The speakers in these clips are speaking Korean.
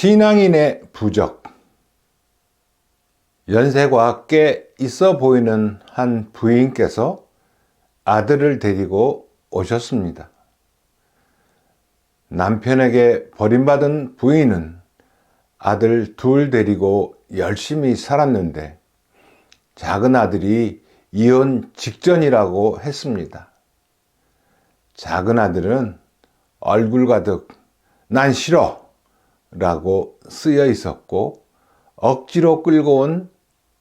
신앙인의 부적. 연세가 꽤 있어 보이는 한 부인께서 아들을 데리고 오셨습니다. 남편에게 버림받은 부인은 아들 둘 데리고 열심히 살았는데 작은 아들이 이혼 직전이라고 했습니다. 작은 아들은 얼굴 가득 "난 싫어" 라고 쓰여 있었고, 억지로 끌고 온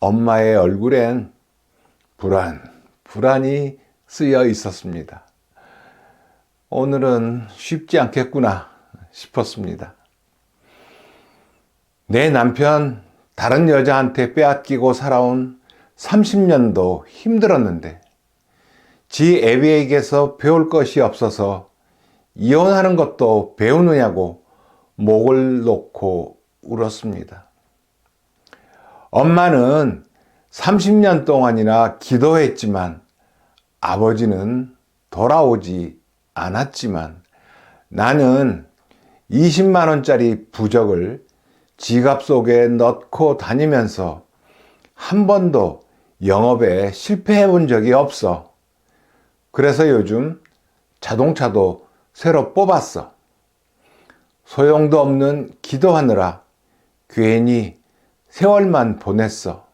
엄마의 얼굴엔 불안이 쓰여 있었습니다. 오늘은 쉽지 않겠구나 싶었습니다. 내 남편 다른 여자한테 빼앗기고 살아온 30년도 힘들었는데 지 애비에게서 배울 것이 없어서 이혼하는 것도 배우느냐고 목을 놓고 울었습니다. 엄마는 30년 동안이나 기도했지만 아버지는 돌아오지 않았지만 나는 20만 원짜리 부적을 지갑 속에 넣고 다니면서 한 번도 영업에 실패해 본 적이 없어. 그래서 요즘 자동차도 새로 뽑았어. 소용도 없는 기도하느라 괜히 세월만 보냈어.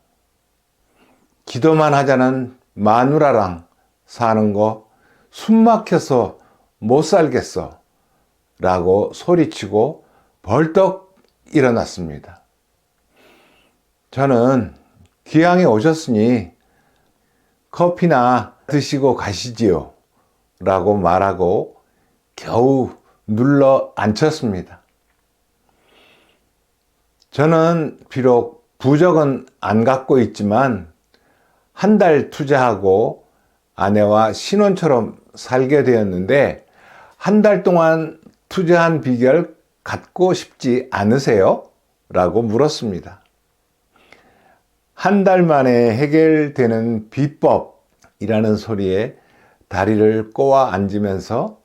기도만 하자는 마누라랑 사는 거 숨 막혀서 못 살겠어 라고 소리치고 벌떡 일어났습니다. 저는 귀향에 오셨으니 커피나 드시고 가시지요 라고 말하고 겨우 눌러 앉혔습니다. 저는 비록 부적은 안 갖고 있지만 한 달 투자하고 아내와 신혼처럼 살게 되었는데 한 달 동안 투자한 비결 갖고 싶지 않으세요? 라고 물었습니다. 한 달 만에 해결되는 비법이라는 소리에 다리를 꼬아 앉으면서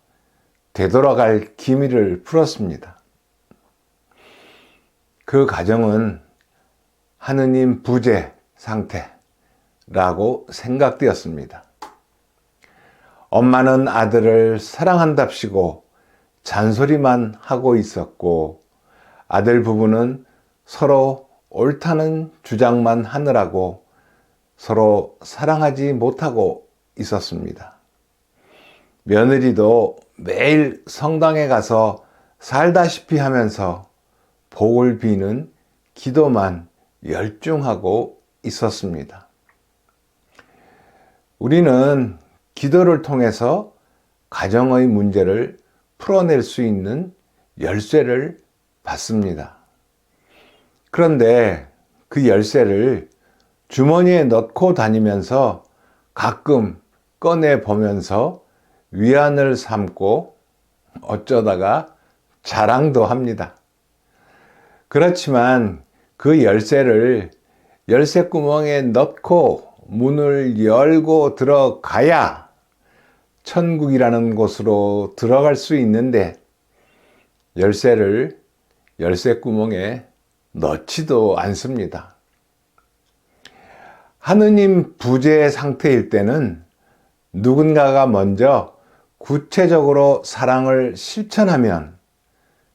되돌아갈 기미를 풀었습니다. 그 가정은 하느님 부재 상태라고 생각되었습니다. 엄마는 아들을 사랑한답시고 잔소리만 하고 있었고, 아들 부부는 서로 옳다는 주장만 하느라고 서로 사랑하지 못하고 있었습니다. 며느리도 매일 성당에 가서 살다시피 하면서 복을 비는 기도만 열중하고 있었습니다. 우리는 기도를 통해서 가정의 문제를 풀어낼 수 있는 열쇠를 받습니다. 그런데 그 열쇠를 주머니에 넣고 다니면서 가끔 꺼내 보면서 위안을 삼고 어쩌다가 자랑도 합니다. 그렇지만 그 열쇠를 열쇠구멍에 넣고 문을 열고 들어가야 천국이라는 곳으로 들어갈 수 있는데 열쇠를 열쇠구멍에 넣지도 않습니다. 하느님 부재 상태일 때는 누군가가 먼저 구체적으로 사랑을 실천하면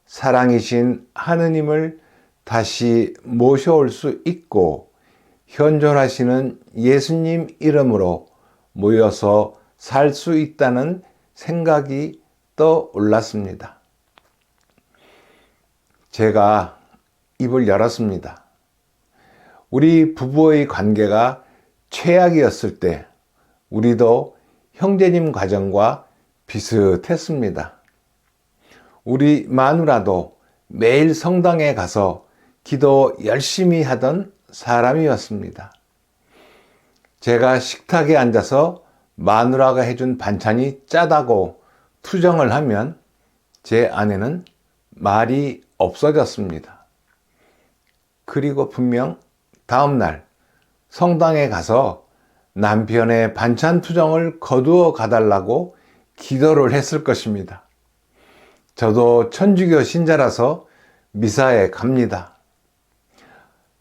사랑이신 하느님을 다시 모셔올 수 있고 현존하시는 예수님 이름으로 모여서 살 수 있다는 생각이 떠올랐습니다. 제가 입을 열었습니다. 우리 부부의 관계가 최악이었을 때 우리도 형제님 가정과 비슷했습니다. 우리 마누라도 매일 성당에 가서 기도 열심히 하던 사람이었습니다. 제가 식탁에 앉아서 마누라가 해준 반찬이 짜다고 투정을 하면 제 아내는 말이 없어졌습니다. 그리고 분명 다음날 성당에 가서 남편의 반찬 투정을 거두어 가달라고 기도를 했을 것입니다. 저도 천주교 신자라서 미사에 갑니다.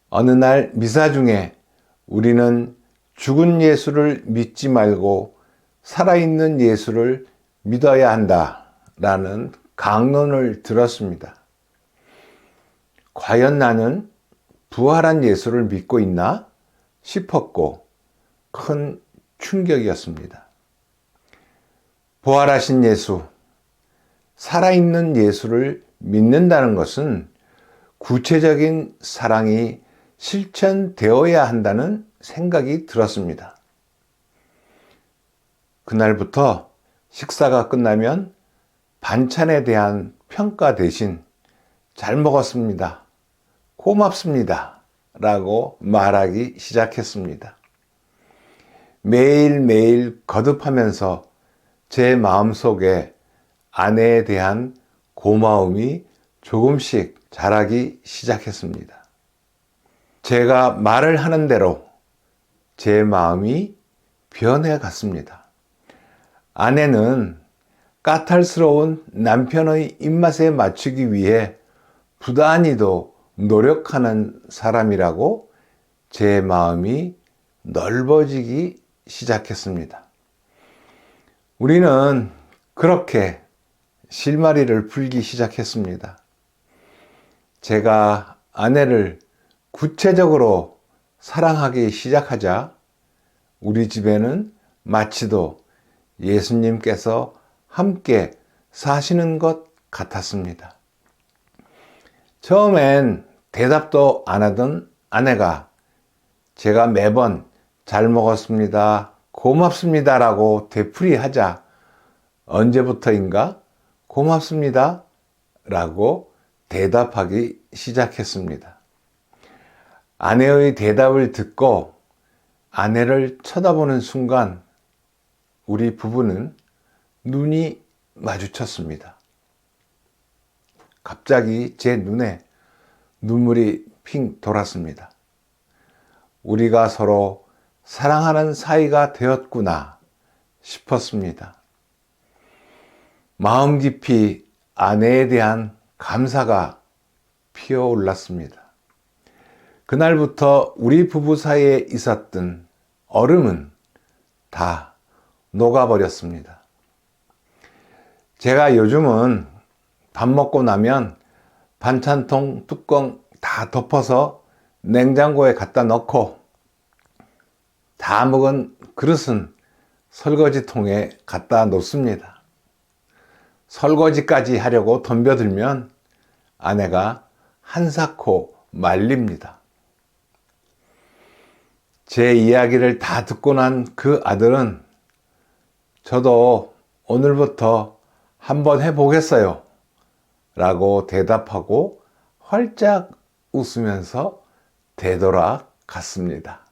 어느 날 미사 중에 우리는 죽은 예수를 믿지 말고 살아있는 예수를 믿어야 한다라는 강론을 들었습니다. 과연 나는 부활한 예수를 믿고 있나 싶었고 큰 충격이었습니다. 부활하신 예수, 살아있는 예수를 믿는다는 것은 구체적인 사랑이 실천되어야 한다는 생각이 들었습니다. 그날부터 식사가 끝나면 반찬에 대한 평가 대신 잘 먹었습니다, 고맙습니다 라고 말하기 시작했습니다. 매일매일 거듭하면서 제 마음속에 아내에 대한 고마움이 조금씩 자라기 시작했습니다. 제가 말을 하는 대로 제 마음이 변해갔습니다. 아내는 까탈스러운 남편의 입맛에 맞추기 위해 부단히도 노력하는 사람이라고 제 마음이 넓어지기 시작했습니다. 우리는 그렇게 실마리를 풀기 시작했습니다. 제가 아내를 구체적으로 사랑하기 시작하자 우리 집에는 마치도 예수님께서 함께 사시는 것 같았습니다. 처음엔 대답도 안 하던 아내가 제가 매번 잘 먹었습니다, 고맙습니다 라고 되풀이하자 언제부터인가 고맙습니다 라고 대답하기 시작했습니다. 아내의 대답을 듣고 아내를 쳐다보는 순간 우리 부부는 눈이 마주쳤습니다. 갑자기 제 눈에 눈물이 핑 돌았습니다. 우리가 서로 사랑하는 사이가 되었구나 싶었습니다. 마음 깊이 아내에 대한 감사가 피어올랐습니다. 그날부터 우리 부부 사이에 있었던 얼음은 다 녹아버렸습니다. 제가 요즘은 밥 먹고 나면 반찬통 뚜껑 다 덮어서 냉장고에 갖다 넣고 다 먹은 그릇은 설거지통에 갖다 놓습니다. 설거지까지 하려고 덤벼들면 아내가 한사코 말립니다. 제 이야기를 다 듣고 난 그 아들은 저도 오늘부터 한번 해보겠어요 라고 대답하고 활짝 웃으면서 되돌아갔습니다.